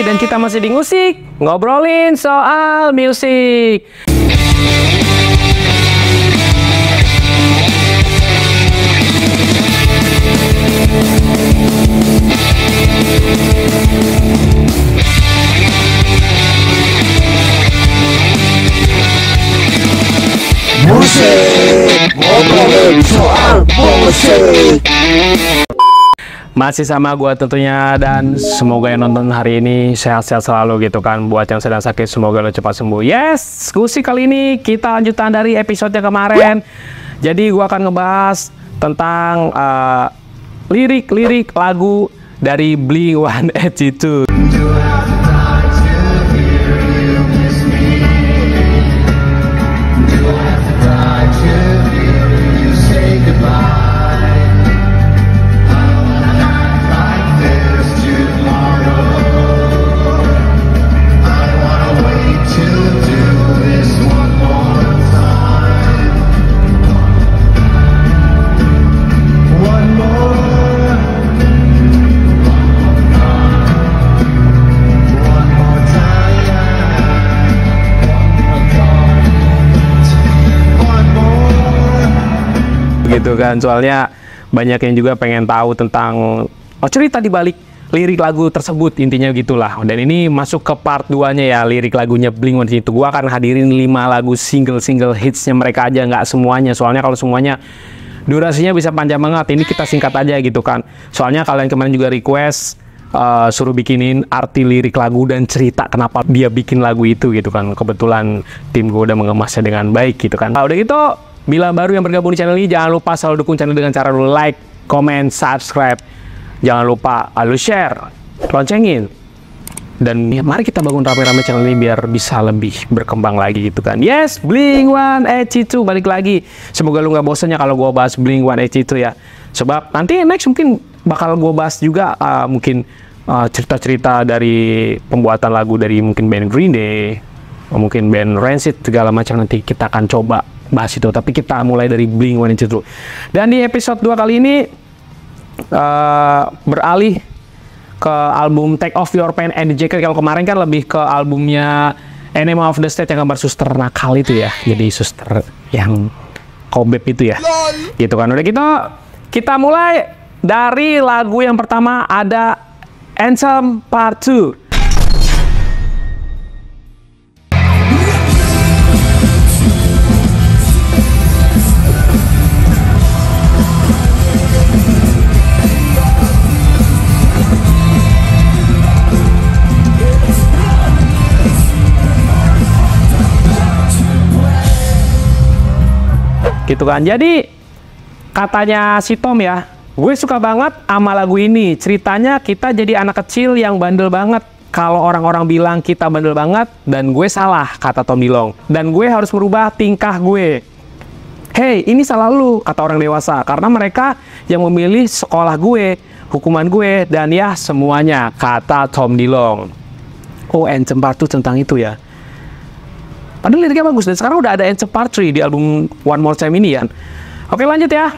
dan kita masih di musik, ngobrolin soal musik. Musik, ngobrolin soal musik. Masih sama gua tentunya, dan semoga yang nonton hari ini sehat-sehat selalu gitu kan. Buat yang sedang sakit semoga lo cepat sembuh. Yes, musik kali ini kita lanjutan dari episode yang kemarin. Jadi gua akan ngebahas tentang lirik-lirik lagu dari Blink-182. Gitu kan, soalnya banyak yang juga pengen tahu tentang cerita di balik lirik lagu tersebut, intinya gitulah. Dan ini masuk ke part 2-nya ya, lirik lagunya Blink-182. Gua akan hadirin 5 lagu single hitsnya mereka aja, nggak semuanya. Soalnya kalau semuanya durasinya bisa panjang banget, ini kita singkat aja gitu kan. Soalnya kalian kemarin juga request suruh bikinin arti lirik lagu dan cerita kenapa dia bikin lagu itu gitu kan. Kebetulan tim gue udah mengemasnya dengan baik gitu kan. Nah, udah gitu, bila baru yang bergabung di channel ini, jangan lupa selalu dukung channel dengan cara lu like, comment, subscribe. Jangan lupa lu share, loncengin. Dan ya, mari kita bangun rame-rame channel ini biar bisa lebih berkembang lagi gitu kan. Yes, Blink-182 balik lagi. Semoga lu nggak bosannya kalau gua bahas Blink-182 ya. Sebab nanti next mungkin bakal gua bahas juga mungkin cerita-cerita dari pembuatan lagu dari mungkin band Green Day, mungkin band Rancid, segala macam nanti kita akan coba bahas itu. Tapi kita mulai dari Blink-182. Dan di episode 2 kali ini beralih ke album Take Off Your Pants and the Jacket. Kalau kemarin kan lebih ke albumnya Enema of the State yang gambar suster nakal itu ya. Jadi suster yang kobeb itu ya. Gitu kan. Udah gitu kita mulai dari lagu yang pertama, ada Anthem Part 2. Gitu kan. Jadi katanya si Tom ya, gue suka banget sama lagu ini. Ceritanya kita jadi anak kecil yang bandel banget. Kalau orang-orang bilang kita bandel banget, dan gue salah, kata Tom DeLonge. Dan gue harus merubah tingkah gue. Hey, ini salah lu, kata orang dewasa. Karena mereka yang memilih sekolah gue, hukuman gue, dan ya semuanya, kata Tom DeLonge. Oh, Anthem Part 2 tentang itu ya. Padahal liriknya bagus, dan sekarang udah ada Anthem Part 3 di album One More Time ini ya. Oke, lanjut ya.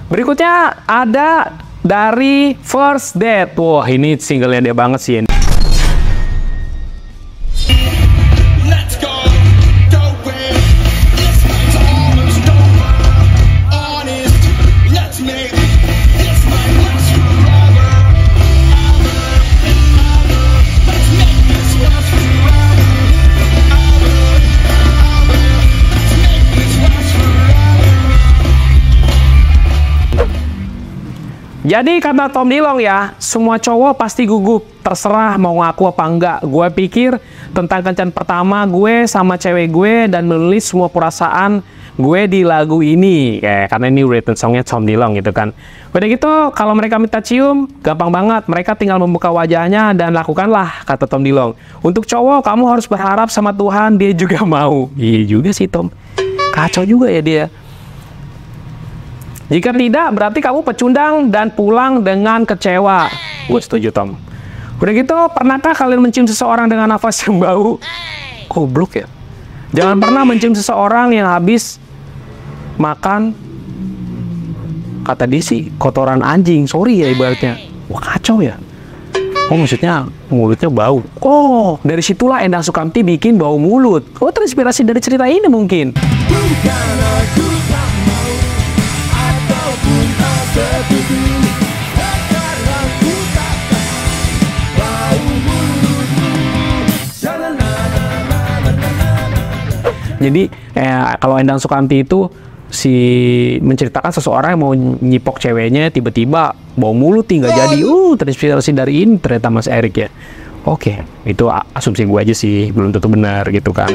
Berikutnya ada dari First Date. Wah, ini singlenya dia banget sih. Jadi kata Tom DeLonge ya, semua cowok pasti gugup, terserah mau ngaku apa enggak. Gue pikir tentang kencan pertama gue sama cewek gue dan menulis semua perasaan gue di lagu ini. Karena ini written songnya Tom DeLonge gitu kan. Udah gitu, kalau mereka minta cium, gampang banget. Mereka tinggal membuka wajahnya dan lakukanlah, kata Tom DeLonge. Untuk cowok, kamu harus berharap sama Tuhan, dia juga mau. Iya juga sih Tom. Kacau juga ya dia. Jika tidak, berarti kamu pecundang dan pulang dengan kecewa. Gue setuju, Tom. Udah gitu, pernahkah kalian mencium seseorang dengan nafas yang bau? Goblok ya. Jangan pernah mencium seseorang yang habis makan, kata dia sih, kotoran anjing. Sorry ya ibaratnya. Wah, kacau ya. Oh, maksudnya mulutnya bau. Oh, dari situlah Endang Sukamti bikin bau mulut. Oh, terinspirasi dari cerita ini mungkin. Bukan aku tak mau ataupun tak setuju, karena aku tak bau mulutmu. Jadi kalau Endang Sukamti itu menceritakan seseorang yang mau nyipok ceweknya, tiba-tiba bau mulut tinggal jadi. Terinspirasi dari ini ternyata Mas Erik ya. Oke, itu asumsi gue aja sih, belum tentu benar gitu kan.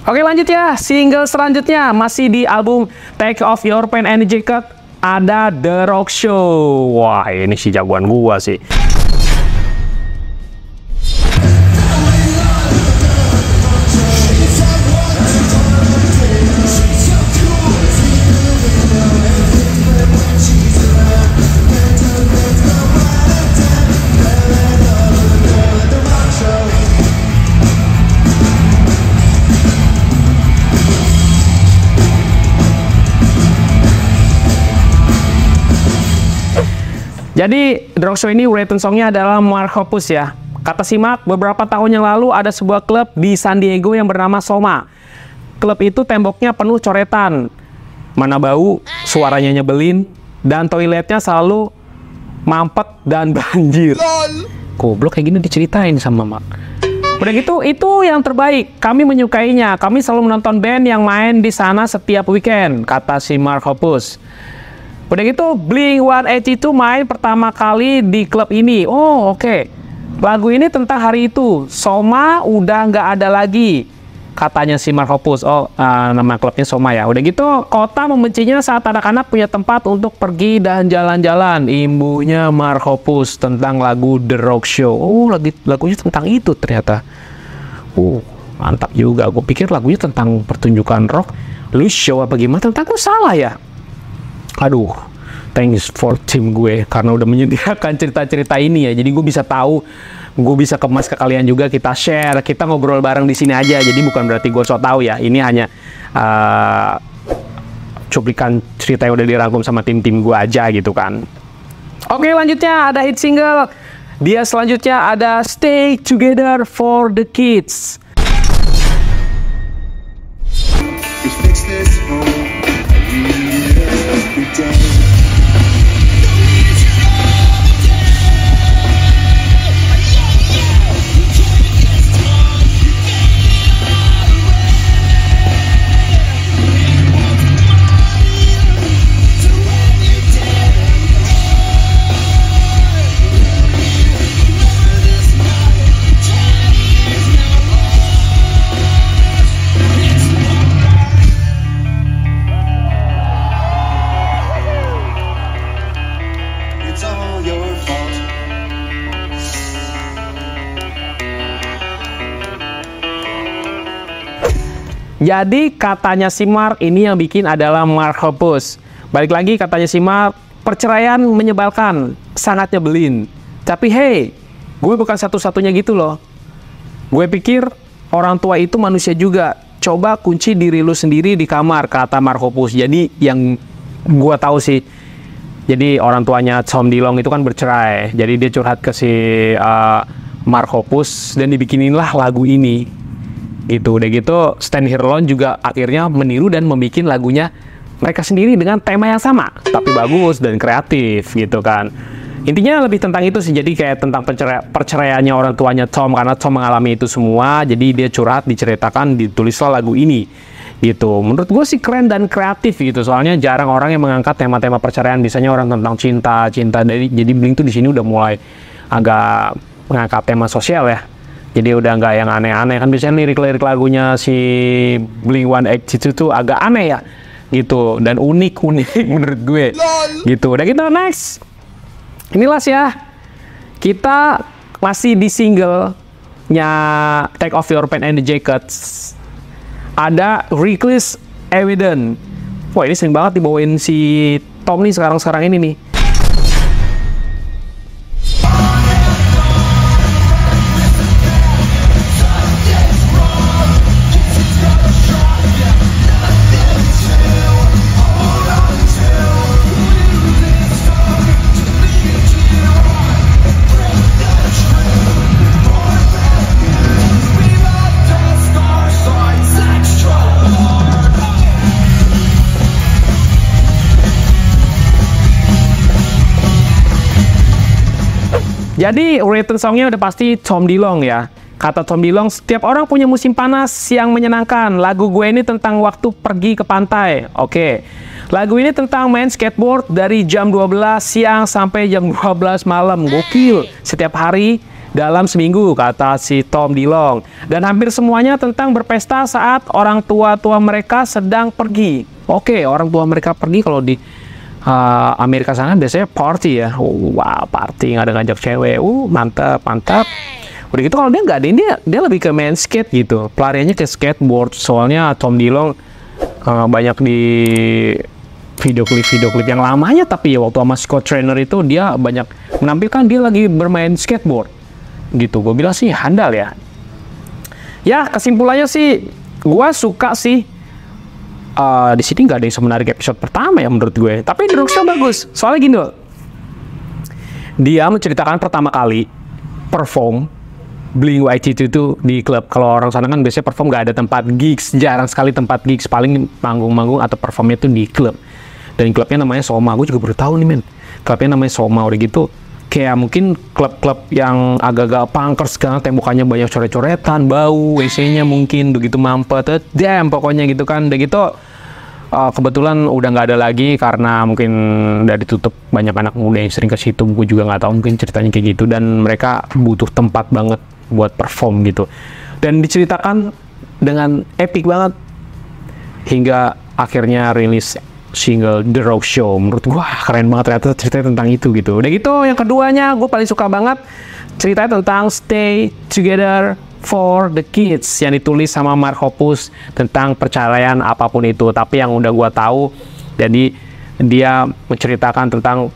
Oke, lanjut ya, single selanjutnya masih di album Take Off Your Pants and Jacket, ada The Rock Show. Wah, ini sih jagoan gua sih. Jadi, The Rock Show ini written songnya adalah Mark Hoppus ya. Kata Simak, beberapa tahun yang lalu ada sebuah klub di San Diego yang bernama Soma. Klub itu temboknya penuh coretan, mana bau, suaranya nyebelin, dan toiletnya selalu mampet dan banjir. Goblok kayak gini diceritain sama Mark. Udah gitu, itu yang terbaik. Kami menyukainya. Kami selalu menonton band yang main di sana setiap weekend, kata si Mark Hoppus. Udah gitu, Blink-182 main pertama kali di klub ini. Oh, oke. Lagu ini tentang hari itu. Soma udah nggak ada lagi, katanya si Mark Hoppus. Oh, nama klubnya Soma ya. Udah gitu, kota membencinya saat anak-anak punya tempat untuk pergi dan jalan-jalan. Imbuhnya Mark Hoppus tentang lagu The Rock Show. Oh, lagunya tentang itu ternyata. Mantap juga. Gue pikir lagunya tentang pertunjukan rock. Lu show apa gimana? Tentang gue salah ya? Aduh, thanks for tim gue karena udah menyediakan cerita-cerita ini ya. Jadi gue bisa tahu, gue bisa kemas ke kalian juga, kita share, kita ngobrol bareng di sini aja. Jadi bukan berarti gue sok tahu ya. Ini hanya cuplikan cerita yang udah dirangkum sama tim-tim gue aja gitu kan. Oke, lanjutnya ada hit single. Dia selanjutnya ada Stay Together for the Kids. Jadi katanya si Mark, ini yang bikin adalah Mark Hoppus. Balik lagi katanya si Mark, perceraian menyebalkan, sangat nyebelin. Tapi hey, gue bukan satu-satunya gitu loh. Gue pikir orang tua itu manusia juga. Coba kunci diri lu sendiri di kamar, kata Mark Hoppus. Jadi yang gue tahu sih, jadi orang tuanya Tom Dilong itu kan bercerai. Jadi dia curhat ke si Mark Hoppus dan dibikinilah lagu ini. Gitu, udah gitu Stan Hirlon juga akhirnya meniru dan membuat lagunya mereka sendiri dengan tema yang sama, tapi bagus dan kreatif gitu kan. Intinya lebih tentang itu sih, jadi kayak tentang perceraiannya orang tuanya Tom, karena Tom mengalami itu semua, jadi dia curhat, diceritakan, ditulislah lagu ini gitu. Menurut gue sih keren dan kreatif gitu, soalnya jarang orang yang mengangkat tema-tema perceraian, biasanya orang tentang cinta. Jadi Blink tuh di sini udah mulai agak mengangkat tema sosial ya. Jadi udah nggak yang aneh-aneh kan, biasanya lirik-lirik lagunya si Blink-182 tuh agak aneh ya gitu, dan unik menurut gue gitu. Udah gitu next, inilah ya, kita masih di singlenya Take Off Your Pants and Jacket, ada Reckless Evidence. Wah, ini sering banget dibawain si Tom nih sekarang ini nih. Jadi written songnya udah pasti Tom DeLonge ya. Kata Tom DeLonge, setiap orang punya musim panas yang menyenangkan. Lagu gue ini tentang waktu pergi ke pantai. Oke. Lagu ini tentang main skateboard dari jam 12 siang sampai jam 12 malam. Gokil. Setiap hari dalam seminggu, kata si Tom DeLonge. Dan hampir semuanya tentang berpesta saat orang tua-tua mereka sedang pergi. Oke, orang tua mereka pergi kalau di Amerika sana biasanya party ya. Wow, party, nggak ada ngajak cewek. Mantap, mantap. Udah gitu kalau dia nggak ada, dia lebih ke main skate gitu. Pelariannya ke skateboard. Soalnya Tom DeLonge banyak di video klip yang lamanya, tapi ya waktu sama Scott Trainer itu dia banyak menampilkan dia lagi bermain skateboard. Gitu, gue bilang sih handal ya. Ya kesimpulannya sih, gue suka sih. Di sini nggak ada yang semenarik episode pertama ya menurut gue. Tapi The Rock Show bagus. Soalnya gini loh, dia menceritakan pertama kali perform Blink-182 itu di klub. Kalau orang sana kan biasanya perform nggak ada tempat gigs, jarang sekali tempat gigs, paling manggung-manggung atau performnya itu di klub. Dan klubnya namanya Soma. Gue juga baru tahu nih men. Klubnya namanya Soma. Udah gitu kayak mungkin klub-klub yang agak-agak punkers kan, tembakannya banyak coret-coretan, bau, WC-nya mungkin begitu mampet, damn pokoknya gitu kan. Udah gitu kebetulan udah nggak ada lagi karena mungkin udah ditutup, banyak anak muda yang sering ke situ. Gue juga nggak tahu, mungkin ceritanya kayak gitu, dan mereka butuh tempat banget buat perform gitu. Dan diceritakan dengan epic banget hingga akhirnya rilis single The Rock Show. Menurut gua keren banget ternyata ceritanya tentang itu gitu. Udah gitu yang keduanya gue paling suka banget ceritanya tentang Stay Together for the Kids yang ditulis sama Mark Hoppus tentang perceraian apapun itu. Tapi yang udah gua tahu, jadi dia menceritakan tentang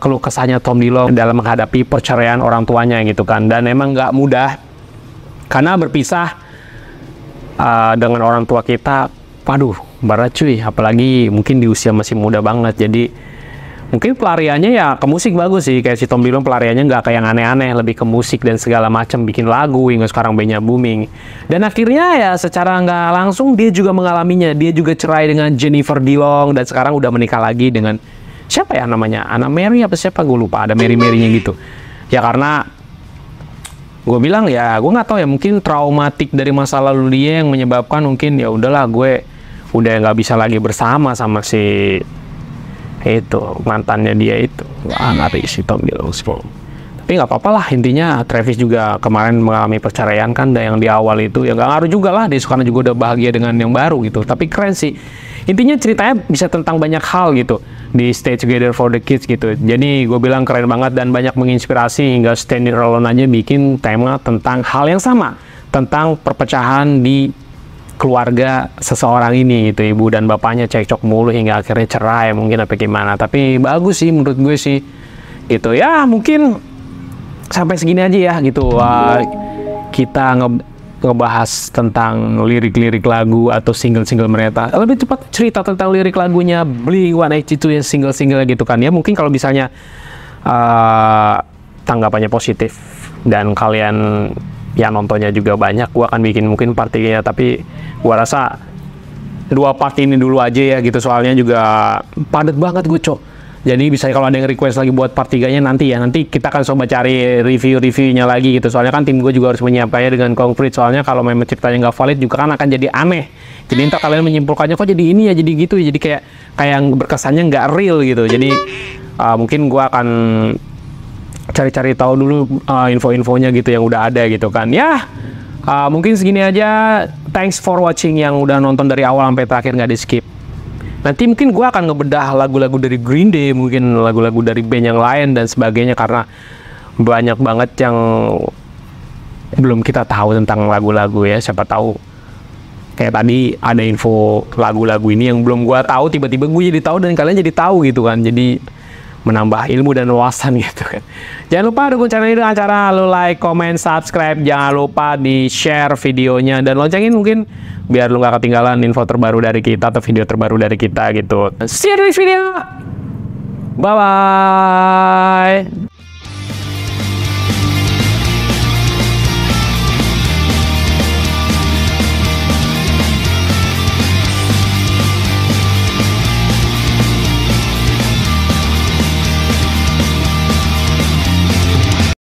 keluh kesahnya Tom DeLonge dalam menghadapi perceraian orang tuanya gitu kan. Dan emang nggak mudah karena berpisah dengan orang tua kita. Waduh, berat cuy, apalagi mungkin di usia masih muda banget. Jadi mungkin pelariannya ya ke musik bagus sih, kayak si Tom DeLonge pelariannya nggak kayak yang aneh-aneh, lebih ke musik dan segala macam, bikin lagu hingga sekarang bandnya booming. Dan akhirnya ya secara nggak langsung dia juga mengalaminya. Dia juga cerai dengan Jennifer DeLonge dan sekarang udah menikah lagi dengan siapa ya namanya, Anna Mary apa siapa, gue lupa, ada Mary-Marynya gitu. Ya karena gue bilang ya, gue nggak tahu ya, mungkin traumatik dari masa lalu dia yang menyebabkan mungkin ya udahlah gue udah nggak bisa lagi bersama sama si itu mantannya dia itu. Wah, ngeri sih Tom DeLonge. Tapi nggak apa-apa lah, intinya Travis juga kemarin mengalami perceraian kan, dan yang di awal itu ya nggak ngaruh juga lah, dia sekarang juga udah bahagia dengan yang baru gitu. Tapi keren sih, intinya ceritanya bisa tentang banyak hal gitu di Stay Together for the Kids gitu. Jadi gue bilang keren banget dan banyak menginspirasi, hingga Standing Alone aja bikin tema tentang hal yang sama, tentang perpecahan di keluarga seseorang ini gitu. Ibu dan bapaknya cekcok mulu hingga akhirnya cerai mungkin apa gimana. Tapi bagus sih menurut gue sih gitu ya. Mungkin sampai segini aja ya gitu. Kita ngebahas tentang lirik-lirik lagu atau single-single mereka. Lebih cepat cerita tentang lirik lagunya Blink-182 yang single-single gitu kan ya. Mungkin kalau misalnya tanggapannya positif dan kalian yang nontonnya juga banyak, gua akan bikin mungkin part 3-nya, tapi gua rasa 2 part ini dulu aja ya gitu, soalnya juga padat banget gue cok. Jadi bisa kalau ada yang request lagi buat part 3-nya nanti ya, nanti kita akan coba cari review-reviewnya lagi gitu, soalnya kan tim gue juga harus menyiapkannya dengan konkret, soalnya kalau memang ceritanya nggak valid juga kan akan jadi aneh. Jadi ntar kalian menyimpulkannya kok jadi ini ya, jadi gitu, jadi kayak yang berkesannya nggak real gitu. Jadi mungkin gue akan cari-cari tahu dulu info-infonya gitu yang udah ada gitu kan ya. Mungkin segini aja. Thanks for watching yang udah nonton dari awal sampai terakhir, nggak di skip. Nanti mungkin gue akan ngebedah lagu-lagu dari Green Day, mungkin lagu-lagu dari band yang lain dan sebagainya, karena banyak banget yang belum kita tahu tentang lagu-lagu ya. Siapa tahu kayak tadi ada info lagu-lagu ini yang belum gue tahu, tiba-tiba gue jadi tahu dan kalian jadi tahu gitu kan. Jadi menambah ilmu dan wawasan gitu kan. Jangan lupa dukung channel ini dengan cara lo like, comment, subscribe. Jangan lupa di share videonya dan loncengin mungkin biar lo gak ketinggalan info terbaru dari kita atau video terbaru dari kita gitu. See you in the next video. Bye bye.